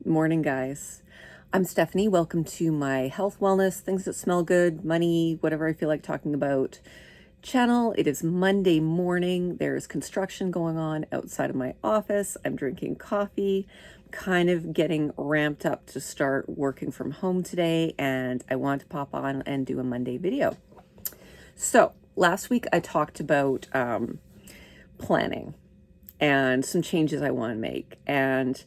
Morning, guys. I'm Stephanie. Welcome to my health, wellness, things that smell good, money, whatever I feel like talking about channel. It is Monday morning. There's construction going on outside of my office. I'm drinking coffee, kind of getting ramped up to start working from home today, and I want to pop on and do a Monday video. So, last week I talked about planning and some changes I want to make. And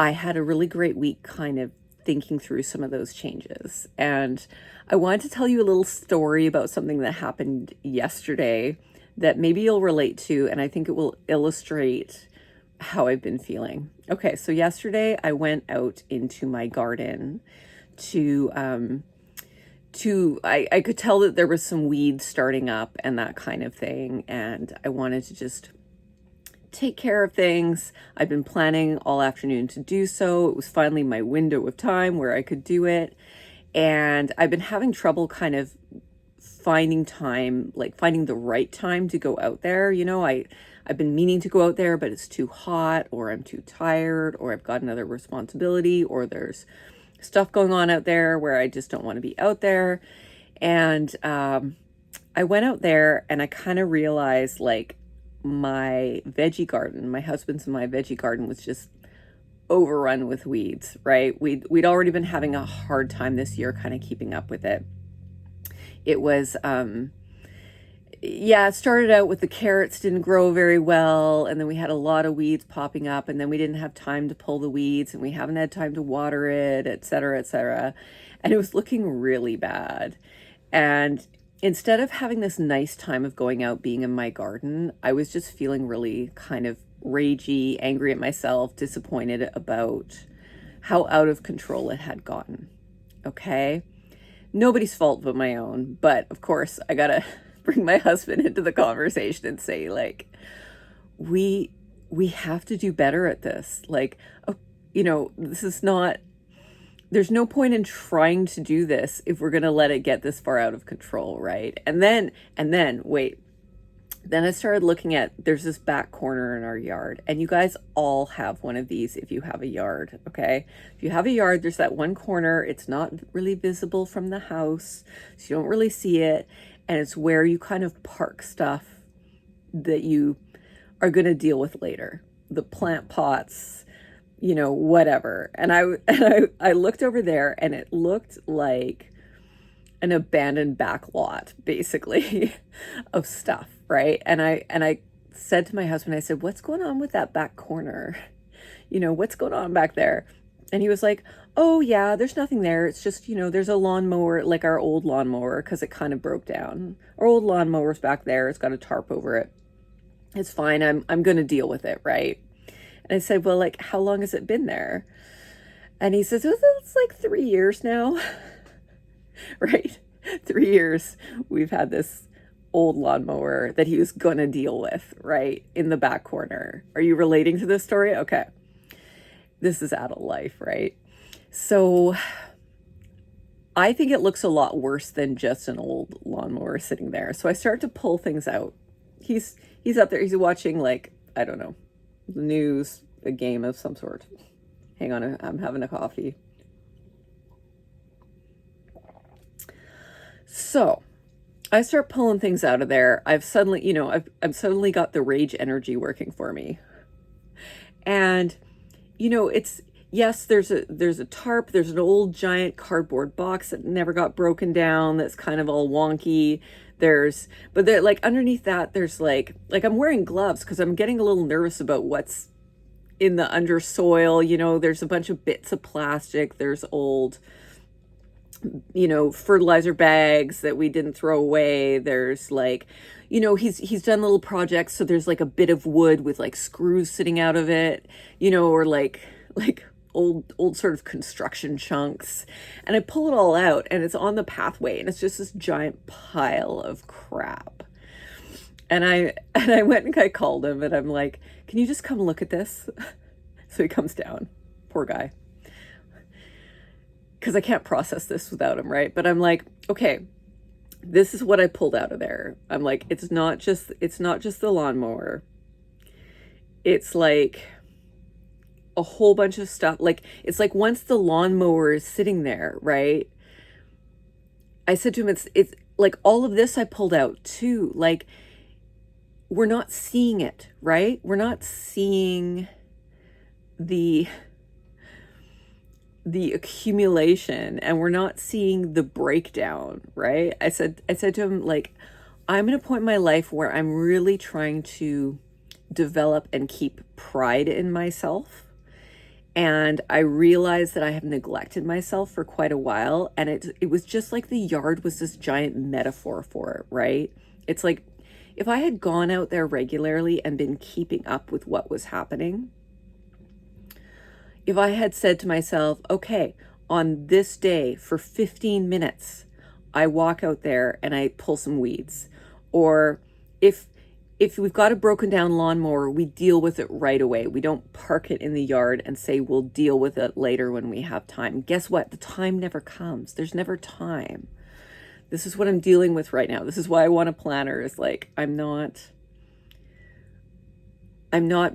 I had a really great week kind of thinking through some of those changes. And I wanted to tell you a little story about something that happened yesterday that maybe you'll relate to, and I think it will illustrate how I've been feeling. Okay, so yesterday I went out into my garden to I could tell that there was some weeds starting up and that kind of thing, and I wanted to just take care of things. I've been planning all afternoon to do so. It was finally my window of time where I could do it. And I've been having trouble kind of finding time, like finding the right time to go out there. I've been meaning to go out there, but it's too hot, or I'm too tired, or I've got another responsibility, or there's stuff going on out there where I just don't want to be out there. And I went out there and I kind of realized like my veggie garden, my husband's and my veggie garden was just overrun with weeds, right? We'd already been having a hard time this year kind of keeping up with it. It was it started out with the carrots didn't grow very well, and then we had a lot of weeds popping up, and then we didn't have time to pull the weeds, and we haven't had time to water it, et cetera, et cetera. And it was looking really bad. And instead of having this nice time of going out being in my garden, I was just feeling really kind of ragey, angry at myself, disappointed about how out of control it had gotten. Okay? Nobody's fault but my own. But of course, I gotta bring my husband into the conversation and say, like, we have to do better at this. Like, this is not, there's no point in trying to do this if we're going to let it get this far out of control, right? And then wait, then I started looking at, there's this back corner in our yard, and you guys all have one of these if you have a yard. Okay, if you have a yard, there's that one corner, it's not really visible from the house, so you don't really see it, and it's where you kind of park stuff that you are going to deal with later, the plant pots, whatever. And I looked over there, and it looked like an abandoned back lot, basically, of stuff, right? And I said to my husband, I said, "What's going on with that back corner? What's going on back there?" And he was like, "Oh yeah, there's nothing there. It's just, there's a lawnmower, like our old lawnmower, because it kind of broke down. Our old lawnmower's back there. It's got a tarp over it. It's fine. I'm going to deal with it, right?" And I said, "Well, like, how long has it been there?" And he says, "Well, it's like 3 years now." Right? 3 years we've had this old lawnmower that he was going to deal with, right? In the back corner. Are you relating to this story? Okay. This is adult life, right? So I think it looks a lot worse than just an old lawnmower sitting there. So I start to pull things out. He's up there. He's watching, like, I don't know, the news, a game of some sort. Hang on, I'm having a coffee. So I start pulling things out of there. I've suddenly, I've suddenly got the rage energy working for me. And, it's, yes, there's a tarp, there's an old giant cardboard box that never got broken down, that's kind of all wonky. But there, like, underneath that, there's like I'm wearing gloves because I'm getting a little nervous about what's in the undersoil. There's a bunch of bits of plastic, there's old, fertilizer bags that we didn't throw away. There's like, he's done little projects, so there's like a bit of wood with like screws sitting out of it, or like old sort of construction chunks. And I pull it all out, and it's on the pathway, and it's just this giant pile of crap. And I went and I called him, and I'm like, "Can you just come look at this?" So he comes down. Poor guy. Because I can't process this without him, right? But I'm like, okay, this is what I pulled out of there. I'm like, it's not just the lawnmower. It's like a whole bunch of stuff. Like, it's like once the lawnmower is sitting there, right? I said to him, it's like all of this I pulled out too. Like, we're not seeing it, right? We're not seeing the accumulation, and we're not seeing the breakdown, right? I said to him, like, I'm at a point in my life where I'm really trying to develop and keep pride in myself. And I realized that I have neglected myself for quite a while. And it was just like the yard was this giant metaphor for it, right? It's like if I had gone out there regularly and been keeping up with what was happening, if I had said to myself, okay, on this day for 15 minutes, I walk out there and I pull some weeds. Or if we've got a broken down lawnmower, we deal with it right away. We don't park it in the yard and say we'll deal with it later when we have time. Guess what? The time never comes. There's never time. This is what I'm dealing with right now. This is why I want a planner. Is like, I'm not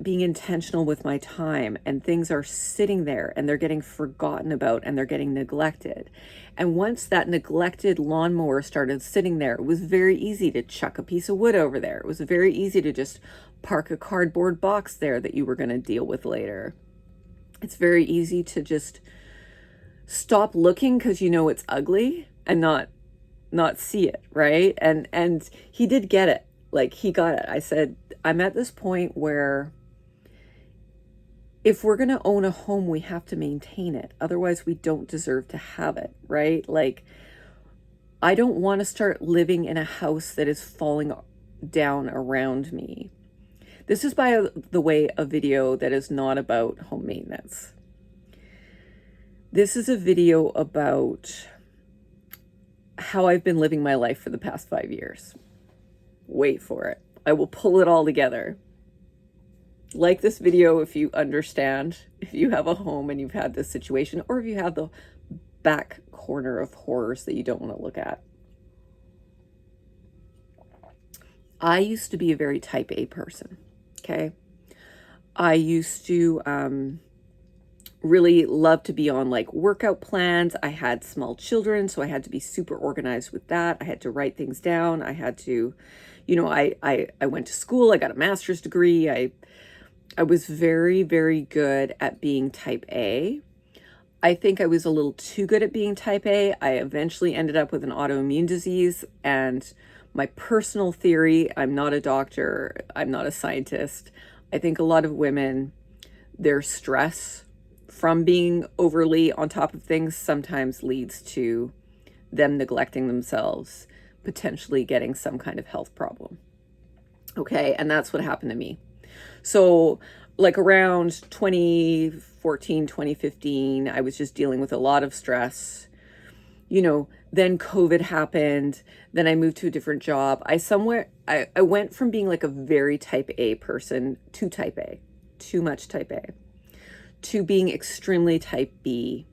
being intentional with my time, and things are sitting there and they're getting forgotten about and they're getting neglected. And once that neglected lawnmower started sitting there, it was very easy to chuck a piece of wood over there. It was very easy to just park a cardboard box there that you were going to deal with later. It's very easy to just stop looking because you know it's ugly and not see it, right? And he did get it. Like, he got it. I said, I'm at this point where if we're going to own a home, we have to maintain it. Otherwise, we don't deserve to have it, right? Like, I don't want to start living in a house that is falling down around me. This is, by the way, a video that is not about home maintenance. This is a video about how I've been living my life for the past 5 years. Wait for it. I will pull it all together. Like this video if you understand, if you have a home and you've had this situation, or if you have the back corner of horrors that you don't want to look at. I used to be a very type A person, okay? I used to really love to be on like workout plans. I had small children, so I had to be super organized with that. I had to write things down. I had to, you know, I went to school. I got a master's degree. I was very, very good at being type A. I think I was a little too good at being type A. I eventually ended up with an autoimmune disease, and my personal theory, I'm not a doctor, I'm not a scientist. I think a lot of women, their stress from being overly on top of things sometimes leads to them neglecting themselves, potentially getting some kind of health problem. Okay, and that's what happened to me. So like around 2014, 2015, I was just dealing with a lot of stress. You know, then COVID happened. Then I moved to a different job. I went from being like a very type A person to type A, too much type A, to being extremely type B,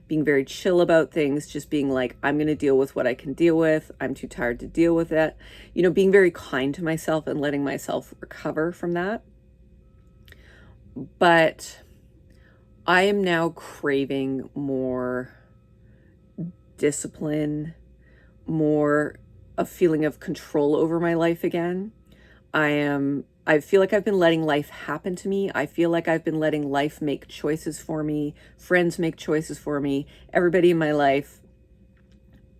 being very chill about things, just being like, I'm going to deal with what I can deal with. I'm too tired to deal with it. You know, being very kind to myself and letting myself recover from that. But I am now craving more discipline, more a feeling of control over my life again. I feel like I've been letting life happen to me. I feel like I've been letting life make choices for me, friends make choices for me, everybody in my life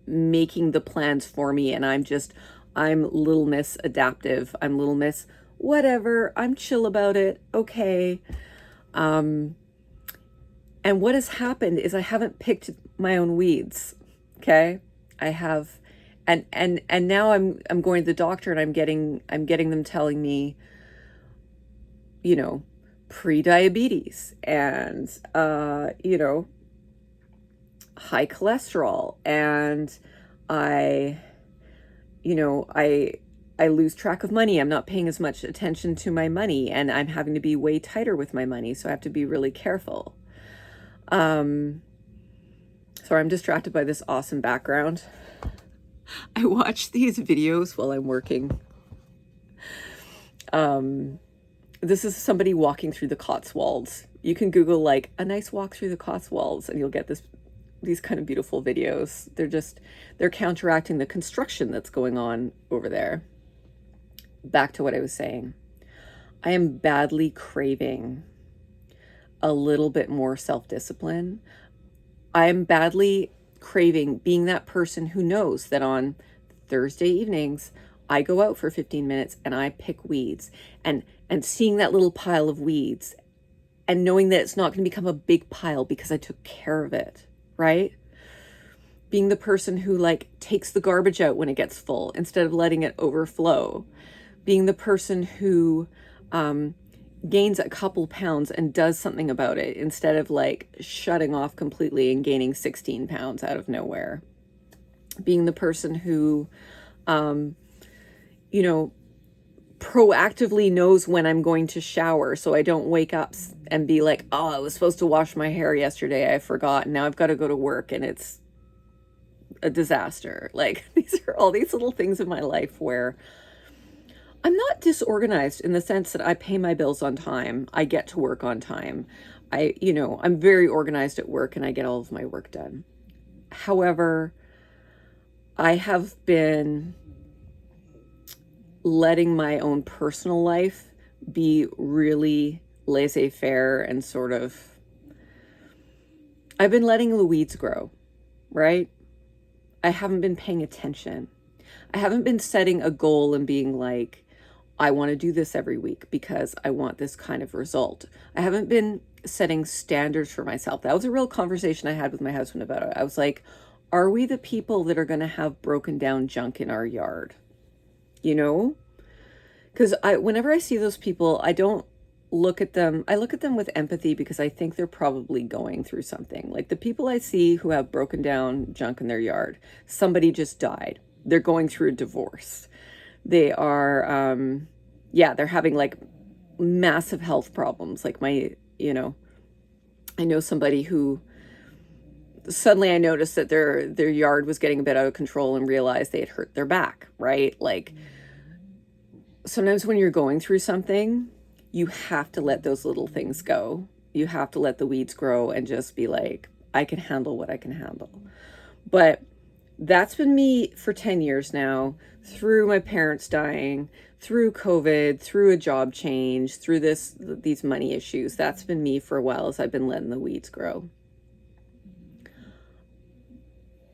making the plans for me. And I'm little miss adaptive. I'm little miss whatever. I'm chill about it. Okay. And what has happened is I haven't picked my own weeds. Okay. I have, and now I'm going to the doctor and I'm getting them telling me, you know, pre-diabetes and, you know, high cholesterol. And I lose track of money. I'm not paying as much attention to my money, and I'm having to be way tighter with my money. So I have to be really careful. Sorry, I'm distracted by this awesome background. I watch these videos while I'm working. This is somebody walking through the Cotswolds You can Google like a nice walk through the Cotswolds and you'll get these kind of beautiful videos. They're counteracting the construction that's going on over there. Back to what I was saying. I am badly craving a little bit more self-discipline. I am badly craving being that person who knows that on Thursday evenings, I go out for 15 minutes and I pick weeds, and seeing that little pile of weeds and knowing that it's not going to become a big pile because I took care of it, right? Being the person who like takes the garbage out when it gets full instead of letting it overflow. Being the person who gains a couple pounds and does something about it instead of like shutting off completely and gaining 16 pounds out of nowhere. Being the person who, you know, proactively knows when I'm going to shower so I don't wake up and be like, oh, I was supposed to wash my hair yesterday, I forgot, and now I've got to go to work and it's a disaster. Like, these are all these little things in my life where I'm not disorganized in the sense that I pay my bills on time. I get to work on time. I'm very organized at work and I get all of my work done. However, I have been letting my own personal life be really laissez-faire and sort of, I've been letting the weeds grow, right? I haven't been paying attention. I haven't been setting a goal and being like, I want to do this every week because I want this kind of result. I haven't been setting standards for myself. That was a real conversation I had with my husband about it. I was like, are we the people that are going to have broken down junk in our yard? You know? Because whenever I see those people, I don't look at them. I look at them with empathy because I think they're probably going through something. Like the people I see who have broken down junk in their yard, somebody just died. They're going through a divorce. They are, they're having like massive health problems. Like I know somebody who suddenly I noticed that their yard was getting a bit out of control and realized they had hurt their back, right? Like sometimes when you're going through something, you have to let those little things go. You have to let the weeds grow and just be like, I can handle what I can handle. But that's been me for 10 years now, through my parents dying, through COVID, through a job change, through these money issues. That's been me for a while as I've been letting the weeds grow.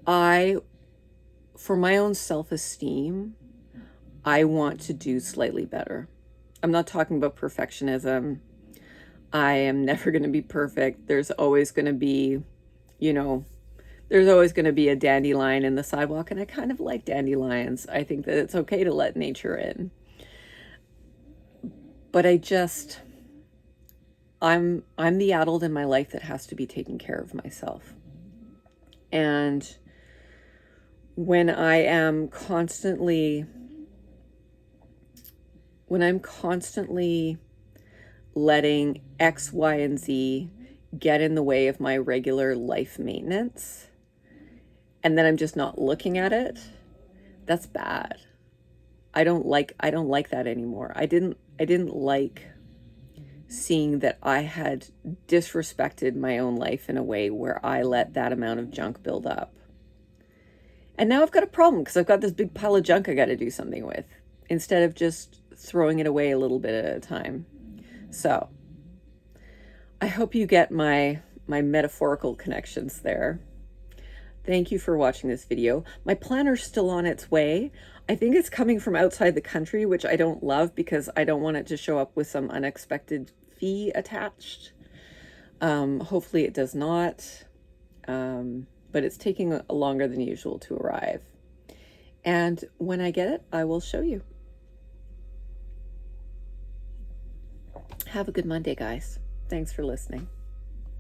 For my own self-esteem, I want to do slightly better. I'm not talking about perfectionism. I am never going to be perfect. There's always going to be, there's always going to be a dandelion in the sidewalk, and I kind of like dandelions. I think that it's okay to let nature in. But I'm the adult in my life that has to be taking care of myself. And when I'm constantly letting X, Y, and Z get in the way of my regular life maintenance, and then I'm just not looking at it, that's bad. I don't like that anymore. I didn't like seeing that I had disrespected my own life in a way where I let that amount of junk build up. And now I've got a problem because I've got this big pile of junk I got to do something with instead of just throwing it away a little bit at a time. So I hope you get my metaphorical connections there. Thank you for watching this video. My planner's still on its way. I think it's coming from outside the country, which I don't love because I don't want it to show up with some unexpected fee attached. Hopefully it does not, but it's taking longer than usual to arrive. And when I get it, I will show you. Have a good Monday, guys. Thanks for listening.